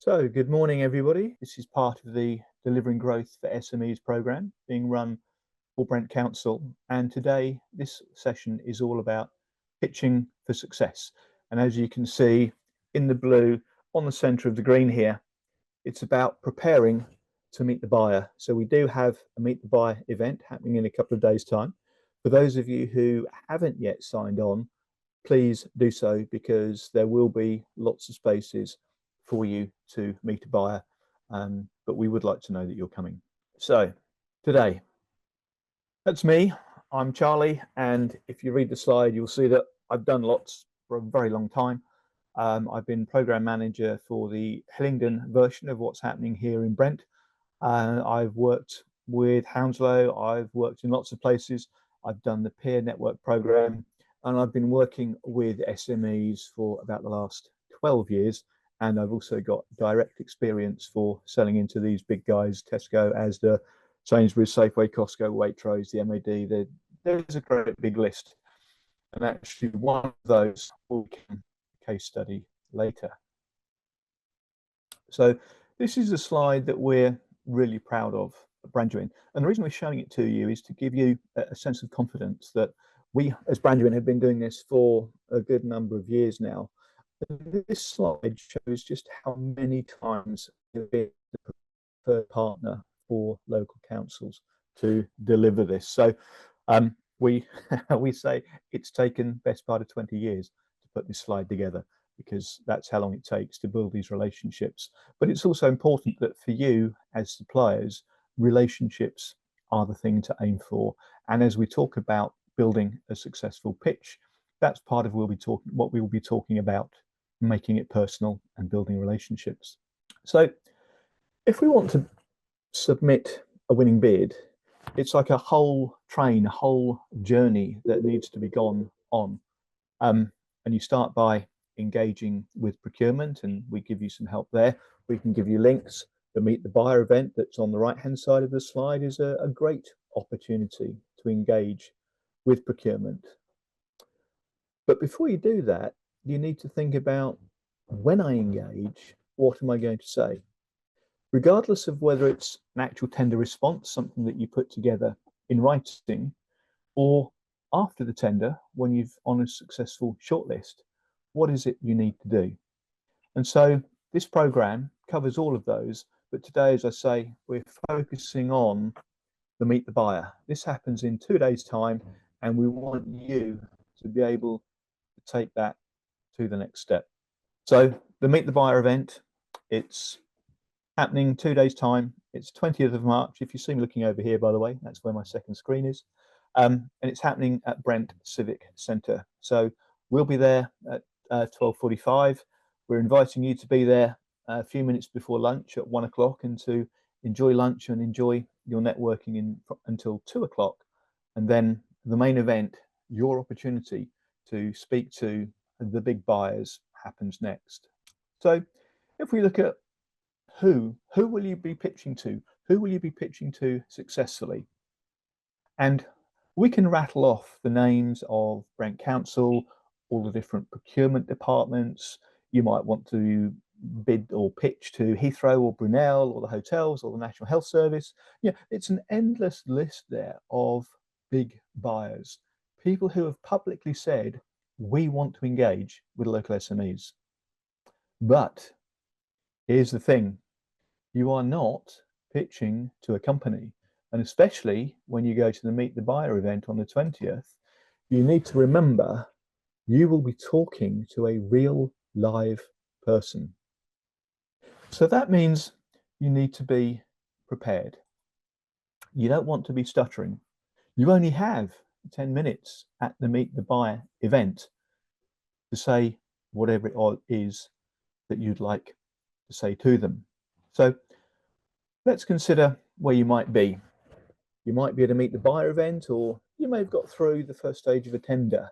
So, good morning, everybody. This is part of the Delivering Growth for SMEs program being run for Brent Council. And today, this session is all about pitching for success. And as you can see in the blue on the center of the green here, it's about preparing to meet the buyer. So, we do have a Meet the Buyer event happening in a couple of days' time. For those of you who haven't yet signed on, please do so because there will be lots of spaces for you to meet a buyer, but we would like to know that you're coming. So today, that's me. I'm Charlie, and if you read the slide, you'll see that I've done lots for a very long time. I've been program manager for the Hillingdon version of what's happening here in Brent. I've worked with Hounslow, I've worked in lots of places. I've done the peer network program, and I've been working with SMEs for about the last 12 years. And I've also got direct experience for selling into these big guys, Tesco, Asda, Sainsbury's, Safeway, Costco, Waitrose, the MAD. There's a great big list. And actually one of those will become a case study later. So this is a slide that we're really proud of at Brandywin. And the reason we're showing it to you is to give you a sense of confidence that we, as Brandywin, have been doing this for a good number of years now. This slide shows just how many times we've been the preferred partner for local councils to deliver this. So we we say it's taken best part of 20 years to put this slide together, because that's how long it takes to build these relationships. But it's also important that for you as suppliers, relationships are the thing to aim for. And as we talk about building a successful pitch, that's part of what we will be talking about, making it personal and building relationships. So if we want to submit a winning bid, it's like a whole train, a whole journey that needs to be gone on. And you start by engaging with procurement, and we give you some help there. We can give you links. The Meet the Buyer event that's on the right-hand side of the slide is a great opportunity to engage with procurement. But before you do that, you need to think about, when I engage, what am I going to say? Regardless of whether it's an actual tender response, something that you put together in writing, or after the tender, when you've on a successful shortlist, what is it you need to do? And so this program covers all of those. But today, as I say, we're focusing on the Meet the Buyer. This happens in 2 days' time, and we want you to be able to take that to the next step. So the Meet the Buyer event, it's happening 2 days' time. It's 20th of March. If you see me looking over here, by the way, that's where my second screen is. And it's happening at Brent Civic Centre. So we'll be there at 12:45. We're inviting you to be there a few minutes before lunch at 1 o'clock, and to enjoy lunch and enjoy your networking until 2 o'clock. And then the main event, your opportunity to speak to the big buyers, happens next. So if we look at who will you be pitching to? Who will you be pitching to successfully? And we can rattle off the names of Brent Council, all the different procurement departments. You might want to bid or pitch to Heathrow or Brunel or the hotels or the National Health Service. Yeah, it's an endless list there of big buyers, people who have publicly said, we want to engage with local SMEs. But here's the thing, you are not pitching to a company. And especially when you go to the Meet the Buyer event on the 20th, you need to remember you will be talking to a real live person. So that means you need to be prepared. You don't want to be stuttering. You only have 10 minutes at the Meet the Buyer event to say whatever it is that you'd like to say to them. So let's consider where you might be. You might be at a Meet the Buyer event, or you may have got through the first stage of a tender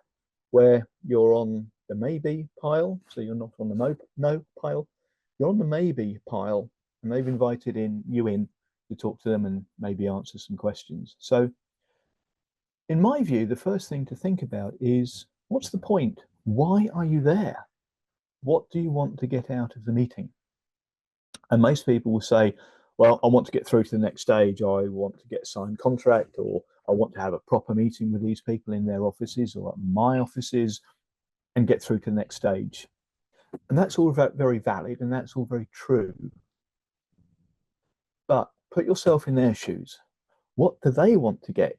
where you're on the maybe pile, so you're not on the no pile. You're on the maybe pile, and they've invited you in to talk to them and maybe answer some questions. So in my view, the first thing to think about is, what's the point? Why are you there? What do you want to get out of the meeting? And most people will say, well, I want to get through to the next stage. I want to get a signed contract, or I want to have a proper meeting with these people in their offices or at my offices and get through to the next stage. And that's all very valid and that's all very true. But put yourself in their shoes. What do they want to get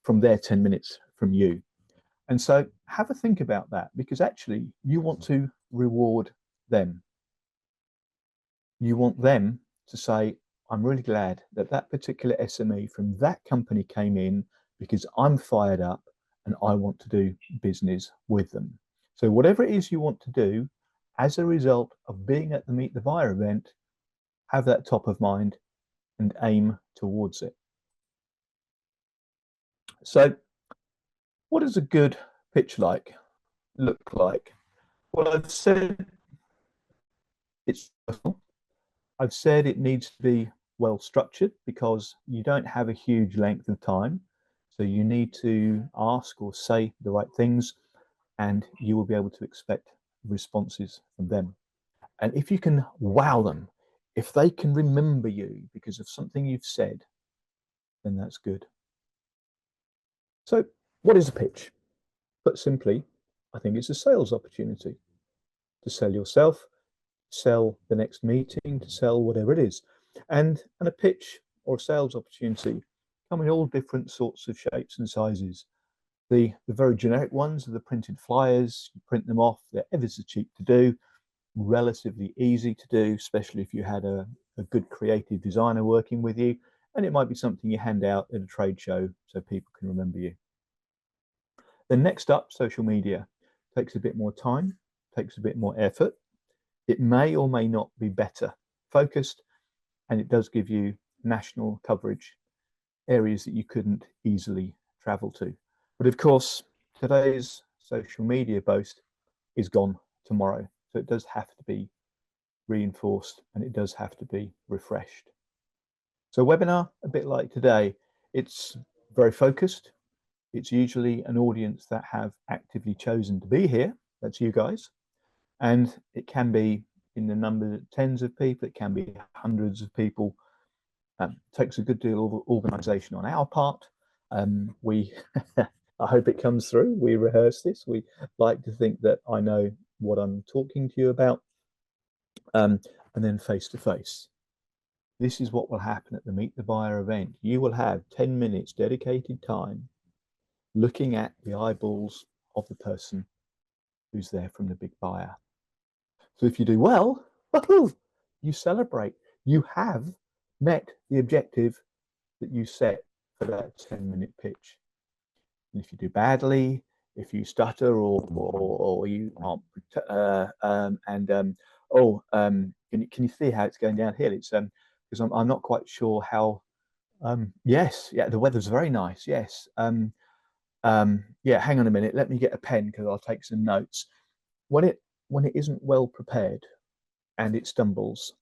from their 10 minutes from you? And so have a think about that, because actually you want to reward them. You want them to say, I'm really glad that that particular SME from that company came in because I'm fired up and I want to do business with them. So whatever it is you want to do as a result of being at the Meet the Buyer event, have that top of mind and aim towards it. So what does a good pitch look like? Well, I've said it's personal. I've said it needs to be well structured because you don't have a huge length of time. So you need to ask or say the right things, and you will be able to expect responses from them. And if you can wow them, if they can remember you because of something you've said, then that's good. So what is a pitch? Put simply, I think it's a sales opportunity to sell yourself, sell the next meeting, to sell whatever it is. And a pitch or a sales opportunity come in all different sorts of shapes and sizes. The very generic ones are the printed flyers. You print them off, they're ever so cheap to do, relatively easy to do, especially if you had a good creative designer working with you. And it might be something you hand out at a trade show so people can remember you. Then next up, social media. Takes a bit more time, takes a bit more effort. It may or may not be better focused, and it does give you national coverage, areas that you couldn't easily travel to. But of course, today's social media boast is gone tomorrow. So it does have to be reinforced and it does have to be refreshed. So a webinar, a bit like today, it's very focused. It's usually an audience that have actively chosen to be here. That's you guys. And it can be in the number of tens of people, it can be hundreds of people. Takes a good deal of organization on our part. We, I hope it comes through. We rehearse this. We like to think that I know what I'm talking to you about. And then face to face. This is what will happen at the Meet the Buyer event. You will have 10 minutes dedicated time looking at the eyeballs of the person who's there from the big buyer. So if you do well, you celebrate. You have met the objective that you set for that 10-minute pitch. And if you do badly, if you stutter or you aren't, can you see how it's going downhill? It's because I'm not quite sure how. Yes, yeah, the weather's very nice. Yes, yeah. Hang on a minute. Let me get a pen because I'll take some notes. When it isn't well prepared and it stumbles,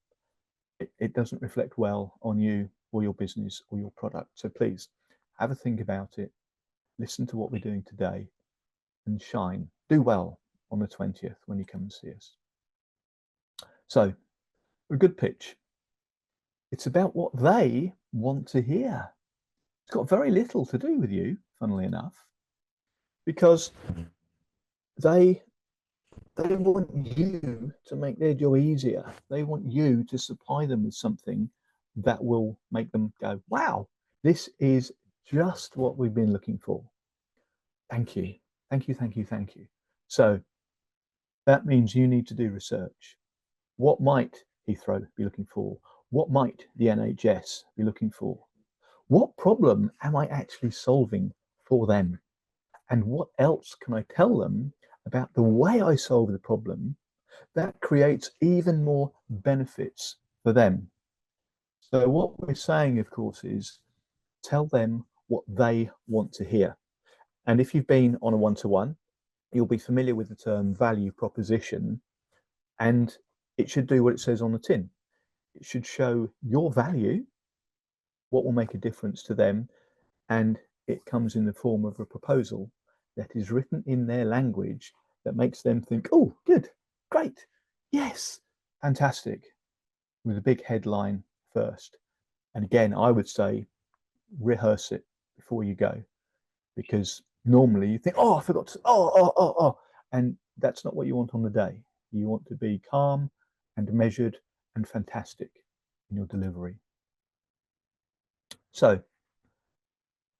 it doesn't reflect well on you or your business or your product. So please have a think about it. Listen to what we're doing today and shine. Do well on the 20th when you come and see us. So a good pitch. It's about what they want to hear. It's got very little to do with you, funnily enough, because they want you to make their job easier. They want you to supply them with something that will make them go, wow, this is just what we've been looking for. Thank you. Thank you, thank you, thank you. So that means you need to do research. What might Heathrow be looking for? What might the NHS be looking for? What problem am I actually solving for them? And what else can I tell them about the way I solve the problem that creates even more benefits for them? So what we're saying, of course, is tell them what they want to hear. And if you've been on a one-to-one, you'll be familiar with the term value proposition, and it should do what it says on the tin. It should show your value, what will make a difference to them, and it comes in the form of a proposal that is written in their language that makes them think, oh, good, great, yes, fantastic. with a big headline first. And again, I would say rehearse it before you go, because normally you think, oh, I forgot to, oh. And that's not what you want on the day. You want to be calm and measured and fantastic in your delivery. So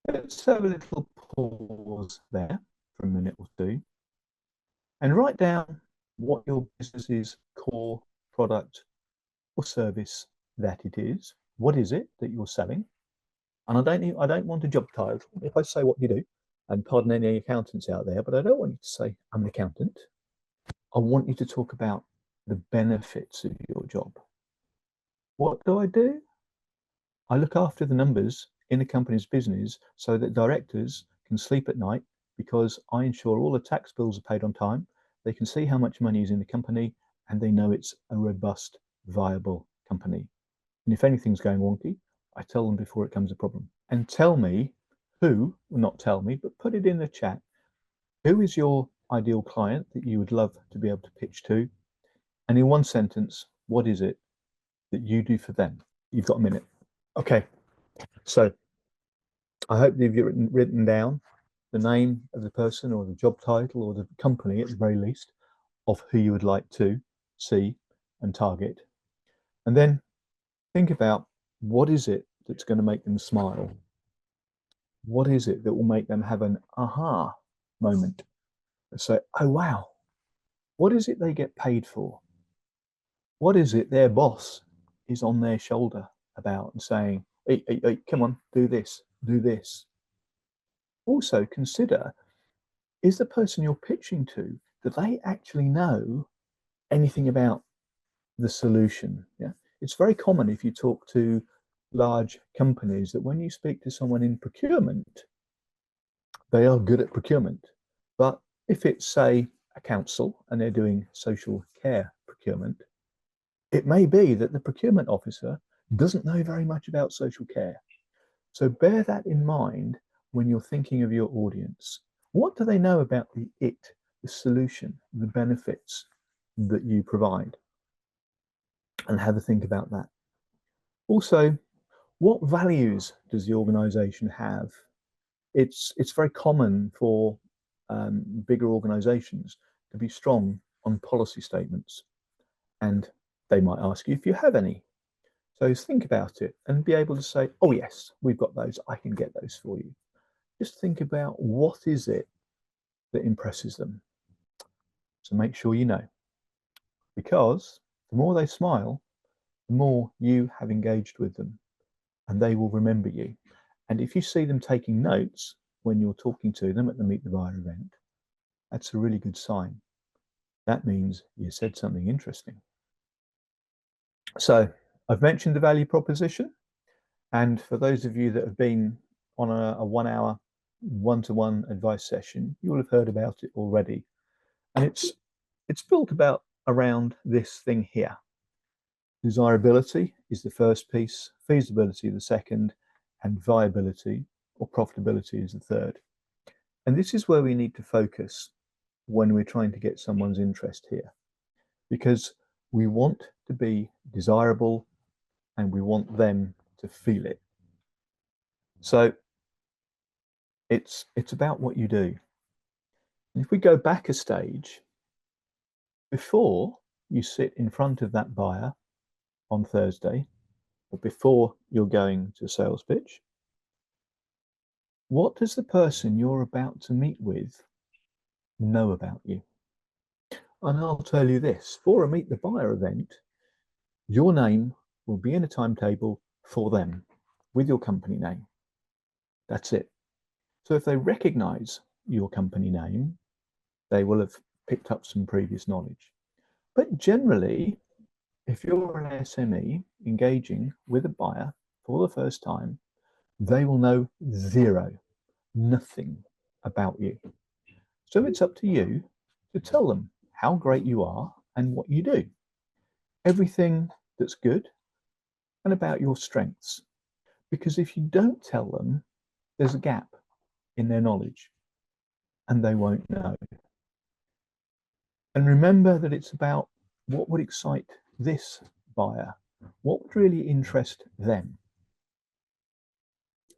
let's have a little pause there for a minute or two and write down what your business's core product or service that it is. What is it that you're selling? And I don't want a job title. If I say what you do, and pardon any accountants out there, but I don't want you to say I'm an accountant. I want you to talk about the benefits of your job. What do? I look after the numbers in the company's business so that directors can sleep at night, because I ensure all the tax bills are paid on time. They can see how much money is in the company, and they know it's a robust, viable company. And if anything's going wonky, I tell them before it becomes a problem. And tell me who, well, not tell me, but put it in the chat. Who is your ideal client that you would love to be able to pitch to? And in one sentence, what is it that you do for them? You've got a minute. Okay, so I hope that you've written down the name of the person or the job title or the company at the very least of who you would like to see and target. And then think about, what is it that's going to make them smile? What is it that will make them have an aha moment and say, oh, wow, what is it they get paid for? What is it their boss is on their shoulder about and saying, hey, come on, do this, do this. Also consider, is the person you're pitching to, do they actually know anything about the solution? Yeah, it's very common if you talk to large companies that when you speak to someone in procurement, they are good at procurement. But if it's, say, a council and they're doing social care procurement, it may be that the procurement officer doesn't know very much about social care. So bear that in mind when you're thinking of your audience. What do they know about the solution, the benefits that you provide? And have a think about that. Also, what values does the organization have? It's very common for bigger organizations to be strong on policy statements, and they might ask you if you have any. So think about it and be able to say, oh yes, we've got those, I can get those for you. Just think about, what is it that impresses them? So make sure you know, because the more they smile, the more you have engaged with them, and they will remember you. And if you see them taking notes when you're talking to them at the Meet the Buyer event, that's a really good sign. That means you said something interesting. So I've mentioned the value proposition. And for those of you that have been on a 1 hour one-to-one advice session, you will have heard about it already. And it's built about around this thing here. Desirability is the first piece, feasibility the second, and viability or profitability is the third. And this is where we need to focus when we're trying to get someone's interest here, because we want to be desirable and we want them to feel it. So it's about what you do. And if we go back a stage, before you sit in front of that buyer on Thursday, or before you're going to a sales pitch, what does the person you're about to meet with know about you? And I'll tell you this, for a Meet the Buyer event, your name will be in a timetable for them with your company name. That's it. So if they recognize your company name, they will have picked up some previous knowledge. But generally, if you're an SME engaging with a buyer for the first time, they will know zero, nothing about you. So it's up to you to tell them how great you are and what you do. Everything that's good and about your strengths. Because if you don't tell them, there's a gap in their knowledge and they won't know. And remember that it's about what would excite this buyer what would really interest them?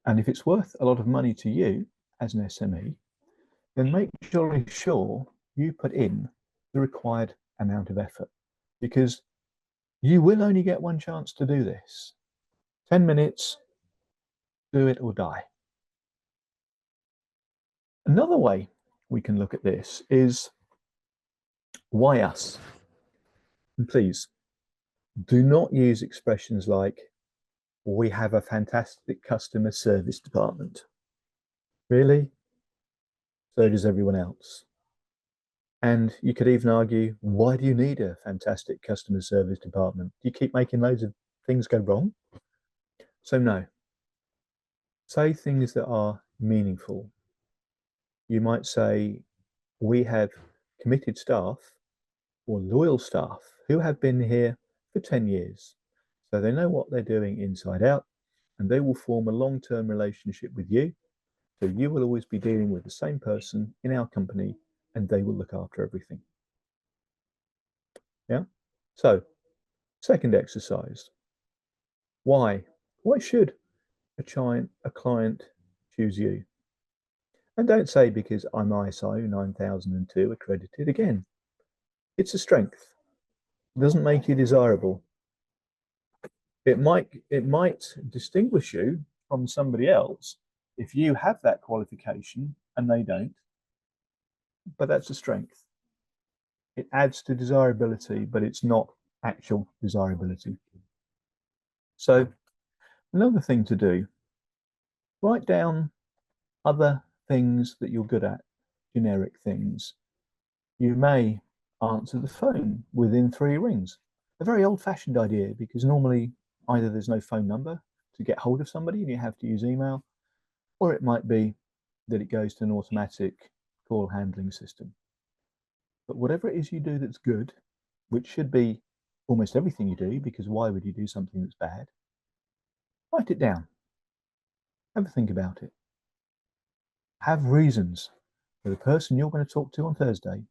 And if it's worth a lot of money to you as an SME, then make jolly sure you put in the required amount of effort, because you will only get one chance to do this. 10 minutes, do it or die. Another way we can look at this is, why us? And please do not use expressions like, we have a fantastic customer service department. Really? So does everyone else. And you could even argue, why do you need a fantastic customer service department? Do you keep making loads of things go wrong? So no. Say things that are meaningful. You might say, we have committed staff or loyal staff who have been here for 10 years. So they know what they're doing inside out, and they will form a long-term relationship with you. So you will always be dealing with the same person in our company, and they will look after everything. Yeah. So, second exercise. Why? Why should a client choose you? And don't say because I'm ISO 9002 accredited. Again, it's a strength. It doesn't make you desirable. It might distinguish you from somebody else if you have that qualification and they don't. But that's a strength. It adds to desirability, but it's not actual desirability. So another thing to do, write down other things that you're good at, generic things. You may answer the phone within 3 rings. A very old-fashioned idea, because normally either there's no phone number to get hold of somebody and you have to use email, or it might be that it goes to an automatic call handling system. But whatever it is you do that's good, which should be almost everything you do, because why would you do something that's bad? Write it down. Have a think about it. Have reasons for the person you're going to talk to on Thursday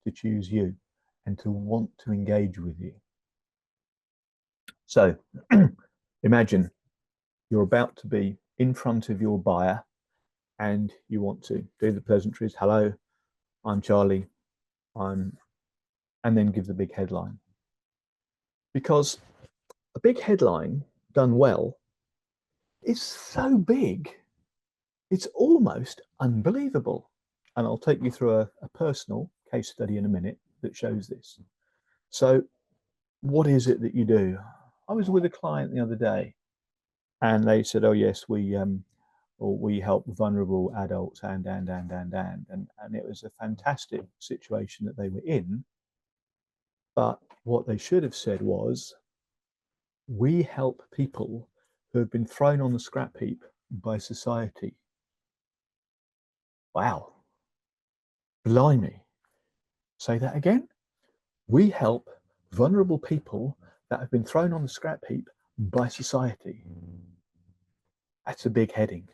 to choose you and to want to engage with you. So imagine you're about to be in front of your buyer and you want to do the pleasantries. Hello, I'm Charlie. And then give the big headline. Because a big headline done well is so big, it's almost unbelievable. And I'll take you through a personal case study in a minute that shows this. So what is it that you do? I was with a client the other day and they said, oh yes, we help vulnerable adults and it was a fantastic situation that they were in. But what they should have said was, we help people who have been thrown on the scrap heap by society. Wow. Blimey. Say that again. We help vulnerable people that have been thrown on the scrap heap by society. That's a big heading.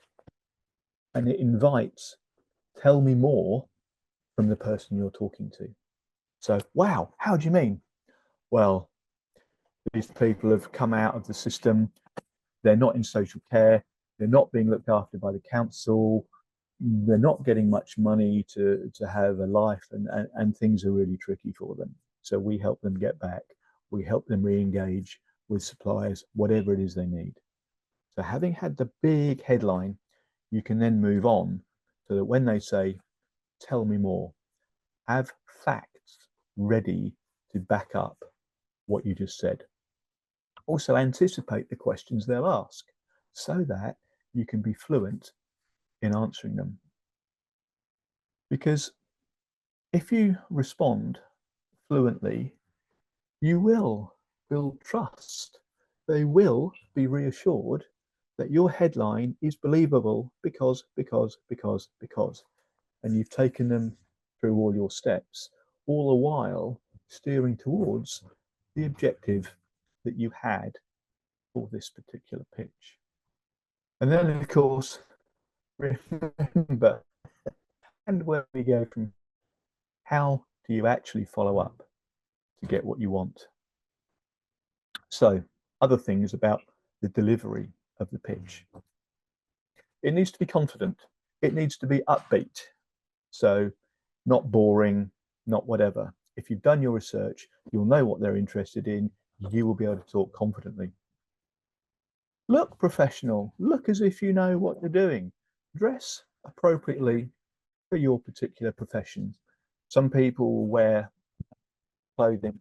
And it invites, tell me more from the person you're talking to. So, wow, how do you mean? Well, these people have come out of the system. They're not in social care. They're not being looked after by the council. They're not getting much money to have a life, and things are really tricky for them. So we help them get back. We help them re-engage with suppliers, whatever it is they need. So having had the big headline, you can then move on so that when they say, tell me more, have facts ready to back up what you just said. Also anticipate the questions they'll ask so that you can be fluent in answering them. Because if you respond fluently, you will build trust. They will be reassured that your headline is believable because, and you've taken them through all your steps, all the while steering towards the objective that you had for this particular pitch. And then, of course, remember, and where we go from, how do you actually follow up to get what you want? So other things about the delivery of the pitch. It needs to be confident. It needs to be upbeat. So not boring, not whatever. If you've done your research, you'll know what they're interested in. You will be able to talk confidently. Look professional. Look as if you know what you're doing. Dress appropriately for your particular profession. Some people wear clothing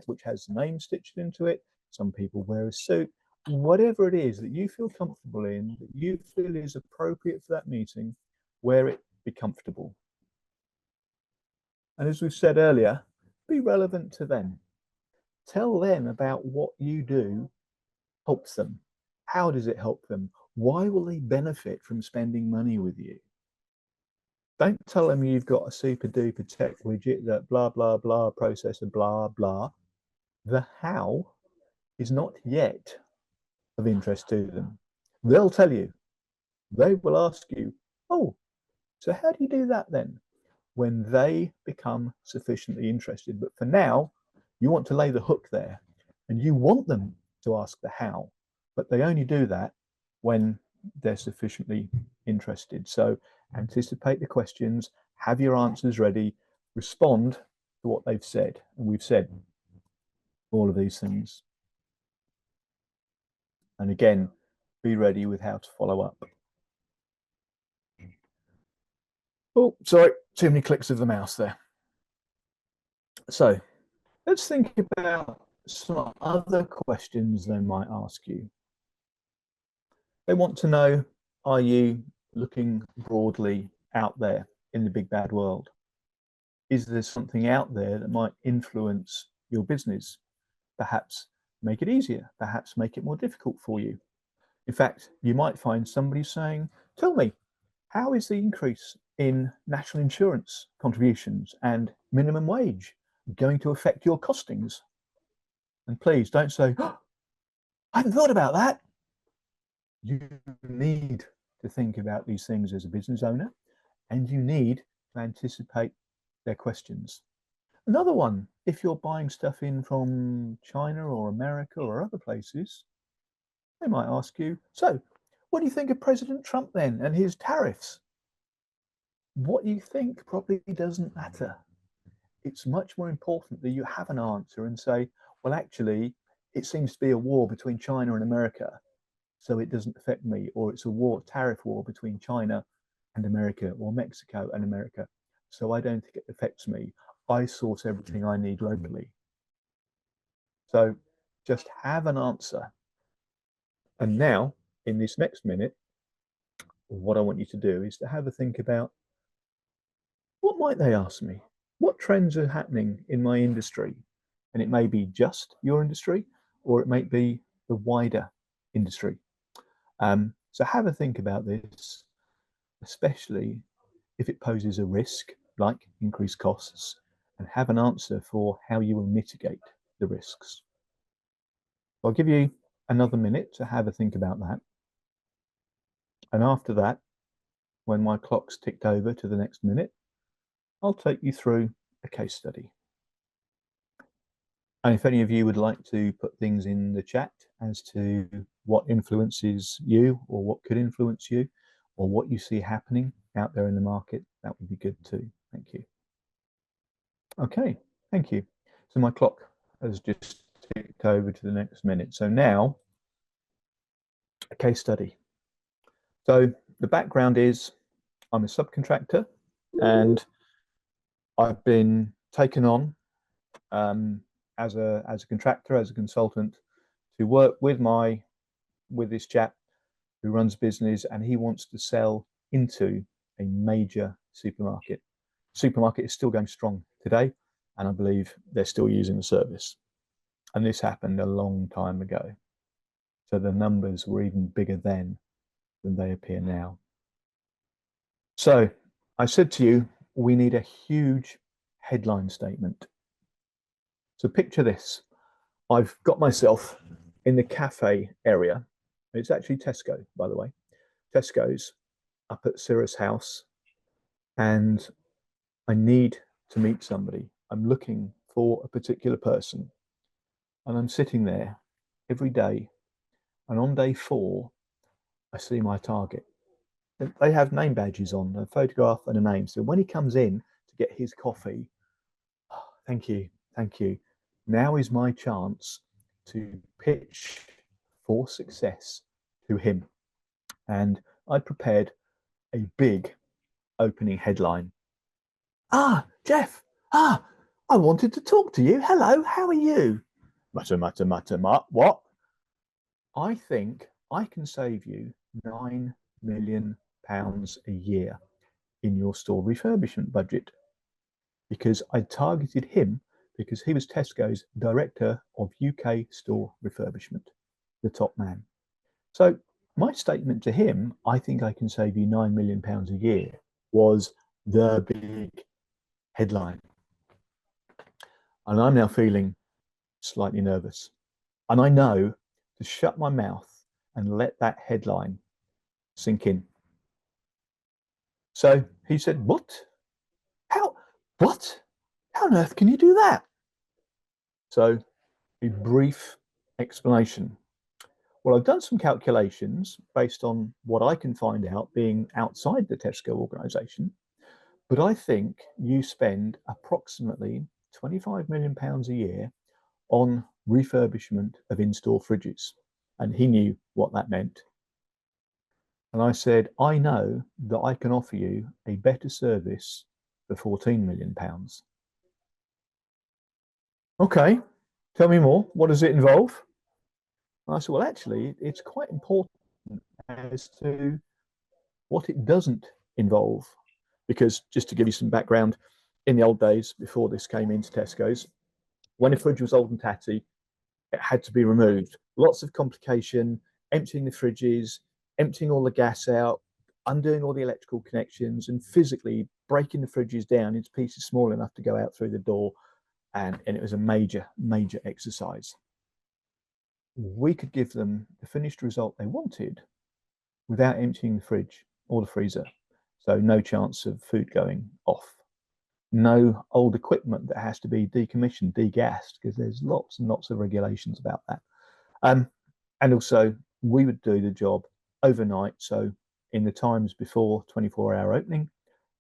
which has the name stitched into it. Some people wear a suit. Whatever it is that you feel comfortable in, that you feel is appropriate for that meeting, wear it, be comfortable. And as we've said earlier, be relevant to them. Tell them about what you do helps them. How does it help them? Why will they benefit from spending money with you? Don't tell them you've got a super duper tech widget that blah, blah, blah, processor, blah, blah. The how is not yet of interest to them. They'll tell you. They will ask you, oh, so how do you do that then? When they become sufficiently interested. But for now, you want to lay the hook there and you want them to ask the how, but they only do that when they're sufficiently interested. So anticipate the questions, have your answers ready, respond to what they've said. And we've said all of these things. And again, be ready with how to follow up. Oh, sorry, too many clicks of the mouse there. So let's think about some other questions they might ask you. They want to know, are you looking broadly out there in the big bad world? Is there something out there that might influence your business? Perhaps make it easier, perhaps make it more difficult for you. In fact, you might find somebody saying, tell me, how is the increase in national insurance contributions and minimum wage going to affect your costings? And please don't say, oh, I hadn't thought about that. You need to think about these things as a business owner, and you need to anticipate their questions. Another one, if you're buying stuff in from China or America or other places, they might ask you, so what do you think of President Trump then and his tariffs? What you think probably doesn't matter. It's much more important that you have an answer and say, well, actually, it seems to be a war between China and America, so it doesn't affect me, or it's a tariff war between China and America, or Mexico and America, so I don't think it affects me. I source everything I need locally. So just have an answer. And now, in this next minute, what I want you to do is to have a think about, what might they ask me? What trends are happening in my industry? And it may be just your industry, or it may be the wider industry. So have a think about this, especially if it poses a risk like increased costs, and have an answer for how you will mitigate the risks. I'll give you another minute to have a think about that. And after that, when my clock's ticked over to the next minute, I'll take you through a case study. And if any of you would like to put things in the chat as to what influences you, or what could influence you, or what you see happening out there in the market, that would be good too. Thank you. Okay, thank you. So my clock has just ticked over to the next minute. So now, a case study. So the background is I'm a subcontractor, and I've been taken on as a contractor, as a consultant, to work with this chap who runs business, and he wants to sell into a major supermarket. Supermarket is still going strong today, and I believe they're still using the service. And this happened a long time ago. So the numbers were even bigger then than they appear now. So I said to you, we need a huge headline statement. So picture this. I've got myself in the cafe area. It's actually Tesco, by the way. Tesco's up at Cirrus House, and I need to meet somebody. I'm looking for a particular person, and I'm sitting there, every day. And on day 4, I see my target. They have name badges on, a photograph and a name. So when he comes in to get his coffee, oh, thank you, thank you. Now is my chance to pitch for success to him. And I prepared a big opening headline. Ah, Jeff, I wanted to talk to you. Hello, how are you? Mutter, mutter, mutter, what? I think I can save you £9 million a year in your store refurbishment budget because I targeted him because he was Tesco's director of UK store refurbishment, the top man. So my statement to him, I think I can save you £9 million a year, was the big headline. And I'm now feeling slightly nervous. And I know to shut my mouth and let that headline sink in. So he said, What? How? What? How on earth can you do that? So a brief explanation. Well, I've done some calculations based on what I can find out being outside the Tesco organization, but I think you spend approximately £25 million a year on refurbishment of in-store fridges. And he knew what that meant. And I said, I know that I can offer you a better service for £14 million. Okay, tell me more. What does it involve? And I said, well, actually, it's quite important as to what it doesn't involve. Because just to give you some background, in the old days, before this came into Tesco's, when a fridge was old and tatty, it had to be removed. Lots of complication, emptying the fridges, emptying all the gas out, undoing all the electrical connections, and physically breaking the fridges down into pieces small enough to go out through the door. And it was a major, major exercise. We could give them the finished result they wanted without emptying the fridge or the freezer. So no chance of food going off. No old equipment that has to be decommissioned, degassed, because there's lots and lots of regulations about that. And also, we would do the job overnight. So in the times before 24-hour opening,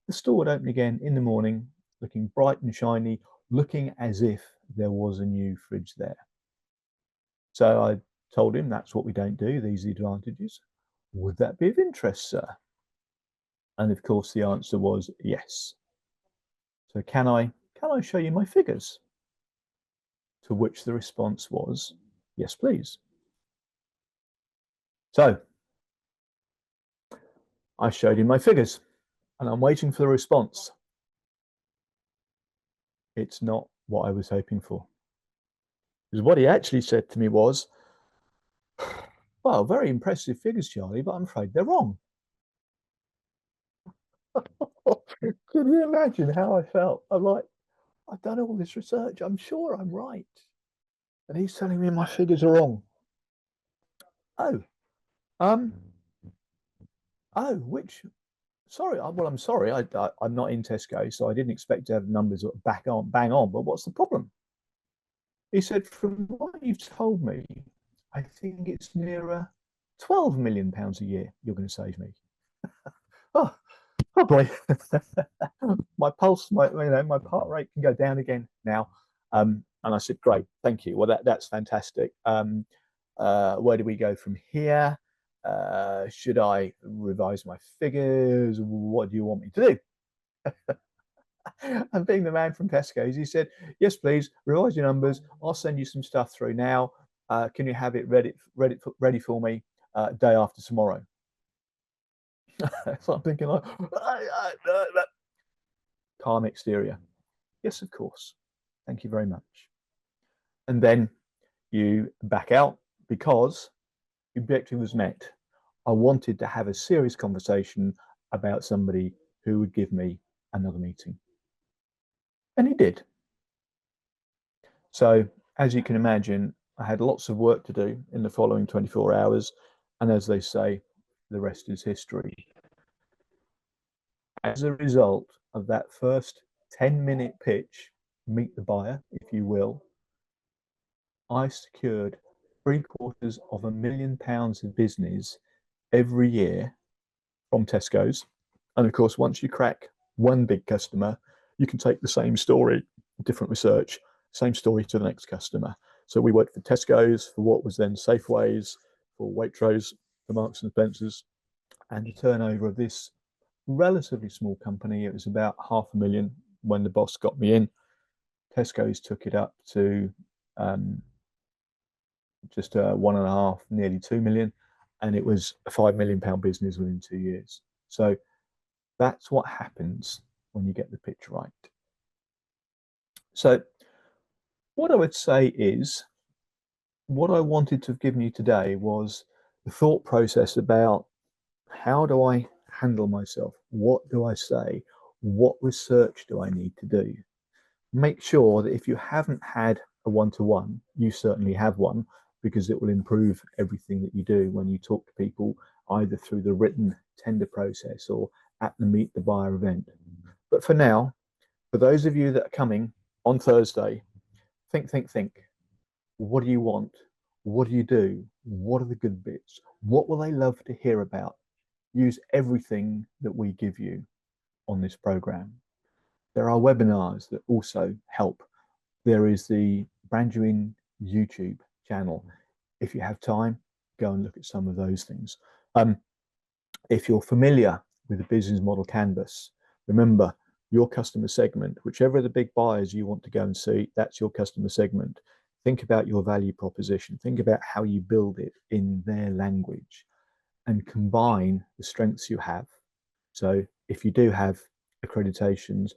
the store would open again in the morning, looking bright and shiny, looking as if there was a new fridge there. So I told him that's what we don't do, these are the advantages. Would that be of interest, sir? And of course, the answer was yes. So can I show you my figures? To which the response was, yes, please. So I showed him my figures and I'm waiting for the response. It's not what I was hoping for. Because what he actually said to me was, well, very impressive figures, Charlie, but I'm afraid they're wrong. Can you imagine how I felt? I'm like, I've done all this research. I'm sure I'm right. And he's telling me my figures are wrong. Oh, um, which, sorry, well, I'm sorry. I'm not in Tesco, so I didn't expect to have numbers back on, bang on. But what's the problem? He said, from what you've told me, I think it's nearer £12 million a year you're going to save me. Oh, oh boy. My pulse, my heart rate can go down again now. And I said, great, thank you. Well, that's fantastic. Where do we go from here? Should I revise my figures? What do you want me to do? And being the man from Tesco's, he said, yes, please, revise your numbers. I'll send you some stuff through now. Can you have it ready for me day after tomorrow? So I'm thinking, like, calm exterior. Yes, of course. Thank you very much. And then you back out because the objective was met. I wanted to have a serious conversation about somebody who would give me another meeting. And he did. So, as you can imagine, I had lots of work to do in the following 24 hours. And as they say, the rest is history. As a result of that first 10-minute pitch, meet the buyer, if you will, I secured £750,000 of business every year from Tesco's. And of course, once you crack one big customer, you can take the same story, different research, same story to the next customer. So we worked for Tesco's, for what was then Safeways, for Waitrose, for Marks and Spencer's, and the turnover of this relatively small company, it was about 500,000 when the boss got me in. Tesco's took it up to just 1.5, nearly 2 million, and it was a £5 million business within 2 years. So that's what happens when you get the pitch right. So what I would say is, what I wanted to have given you today was the thought process about how do I handle myself? What do I say? What research do I need to do? Make sure that if you haven't had a one-to-one, you certainly have one, because it will improve everything that you do when you talk to people, either through the written tender process or at the Meet the Buyer event. But for now, for those of you that are coming on Thursday, think. What do you want? What do you do? What are the good bits? What will they love to hear about? Use everything that we give you on this program. There are webinars that also help. There is the Branduin YouTube channel. If you have time, go and look at some of those things. If you're familiar with the business model canvas, remember your customer segment, whichever of the big buyers you want to go and see, that's your customer segment. Think about your value proposition. Think about how you build it in their language and combine the strengths you have. So if you do have accreditations,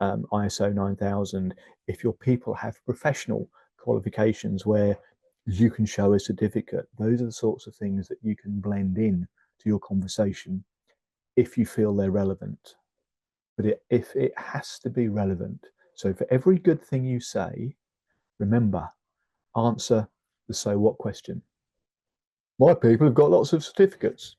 ISO 9000, if your people have professional qualifications where you can show a certificate, those are the sorts of things that you can blend in to your conversation if you feel they're relevant. But if it has to be relevant, so for every good thing you say, remember, answer the so what question. My people have got lots of certificates.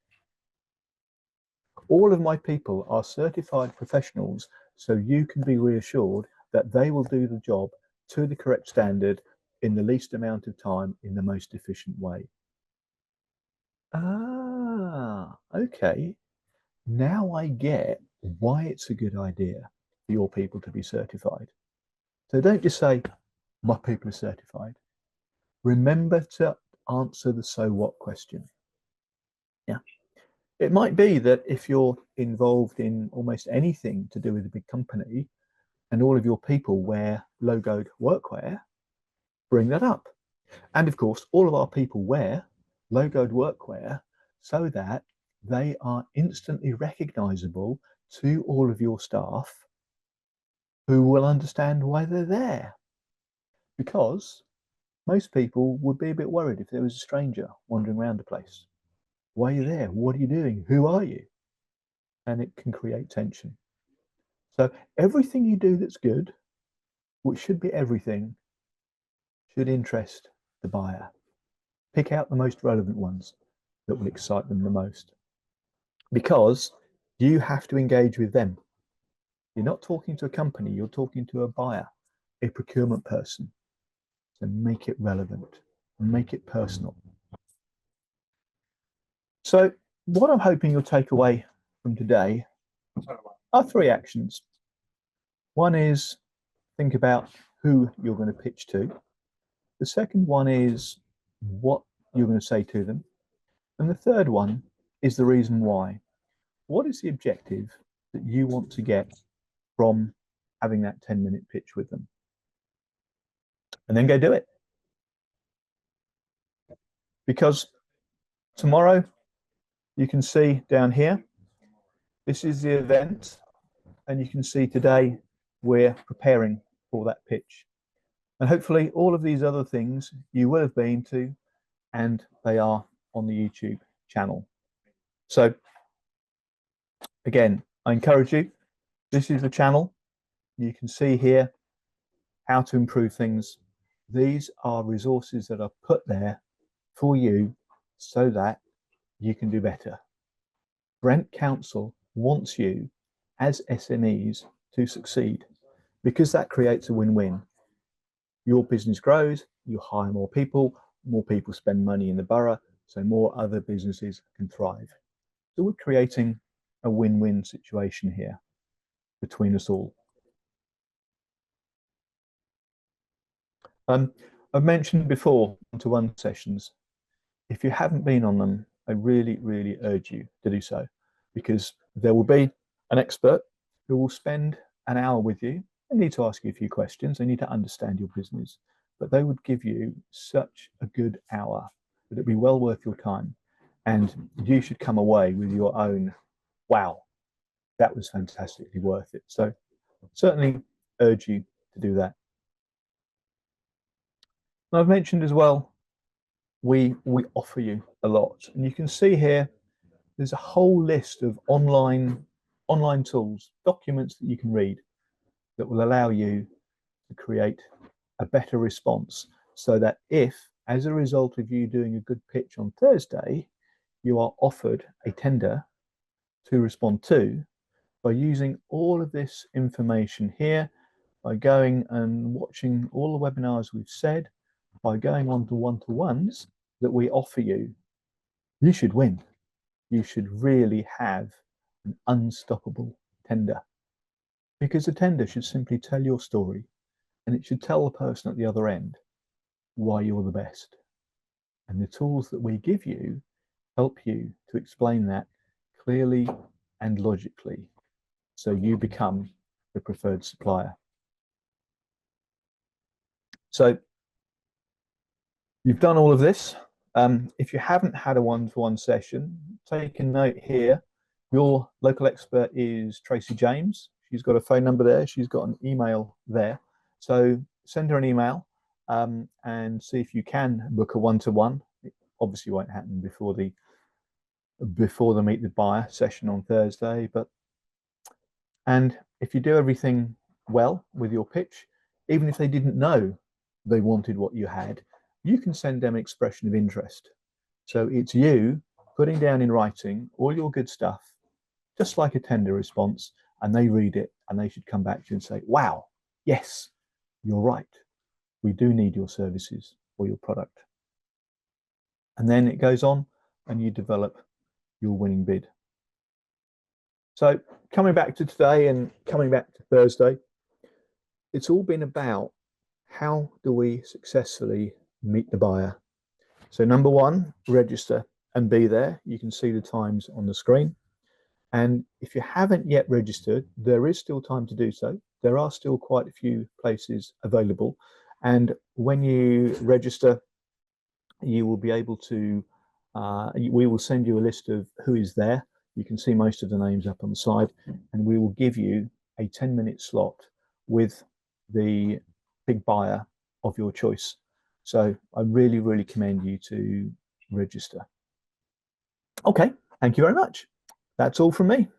All of my people are certified professionals, so you can be reassured that they will do the job to the correct standard in the least amount of time in the most efficient way. Ah, okay. Now I get why it's a good idea for your people to be certified. So don't just say, my people are certified. Remember to answer the so what question. Yeah. It might be that if you're involved in almost anything to do with a big company and all of your people wear logoed workwear, bring that up. And of course, all of our people wear logoed workwear so that they are instantly recognizable to all of your staff who will understand why they're there. Because most people would be a bit worried if there was a stranger wandering around the place. Why are you there? What are you doing? Who are you? And it can create tension. So everything you do that's good, which should be everything, should interest the buyer. Pick out the most relevant ones that will excite them the most. Because you have to engage with them. You're not talking to a company, you're talking to a buyer, a procurement person. So make it relevant, make it personal. So what I'm hoping you'll take away from today are 3 actions. One is think about who you're going to pitch to. The second one is what you're going to say to them. And the third one is the reason why. What is the objective that you want to get from having that 10-minute pitch with them? And then go do it. Because tomorrow, you can see down here, this is the event, and you can see today we're preparing for that pitch. And hopefully all of these other things you will have been to, and they are on the YouTube channel. So again, I encourage you, this is the channel. You can see here how to improve things. These are resources that are put there for you so that you can do better. Brent Council wants you as SMEs to succeed because that creates a win-win. Your business grows, you hire more people, more people spend money in the borough, so more other businesses can thrive. So we're creating a win-win situation here between us all. I've mentioned before one-to-one sessions. If you haven't been on them, I really, really urge you to do so, because there will be an expert who will spend an hour with you. They need to ask you a few questions. They need to understand your business, but they would give you such a good hour that it'd be well worth your time. And you should come away with your own, wow, that was fantastically worth it. So certainly urge you to do that. And I've mentioned as well, we offer you a lot, and you can see here there's a whole list of online tools, documents that you can read that will allow you to create a better response, so that if, as a result of you doing a good pitch on Thursday, you are offered a tender to respond to, by using all of this information here, by going and watching all the webinars we've said, by going on to one-to-ones that we offer you, you should win. You should really have an unstoppable tender, because the tender should simply tell your story, and it should tell the person at the other end why you're the best. And the tools that we give you help you to explain that clearly and logically, so you become the preferred supplier. So you've done all of this. If you haven't had a one-to-one session, take a note here. Your local expert is Tracy James. She's got a phone number there. She's got an email there. So send her an email and see if you can book a one-to-one. It obviously won't happen before the Meet the Buyer session on Thursday, and if you do everything well with your pitch, even if they didn't know they wanted what you had, you can send them an expression of interest. So it's you putting down in writing all your good stuff, just like a tender response, and they read it and they should come back to you and say, wow, yes, you're right. We do need your services or your product. And then it goes on and you develop your winning bid. So coming back to today and coming back to Thursday, it's all been about how do we successfully meet the buyer. So number one, register and be there. You can see the times on the screen. And if you haven't yet registered, there is still time to do so. There are still quite a few places available. And when you register, you will be able to, we will send you a list of who is there. You can see most of the names up on the side, and we will give you a 10-minute slot with the big buyer of your choice. So I really, really commend you to register. Okay, thank you very much. That's all from me.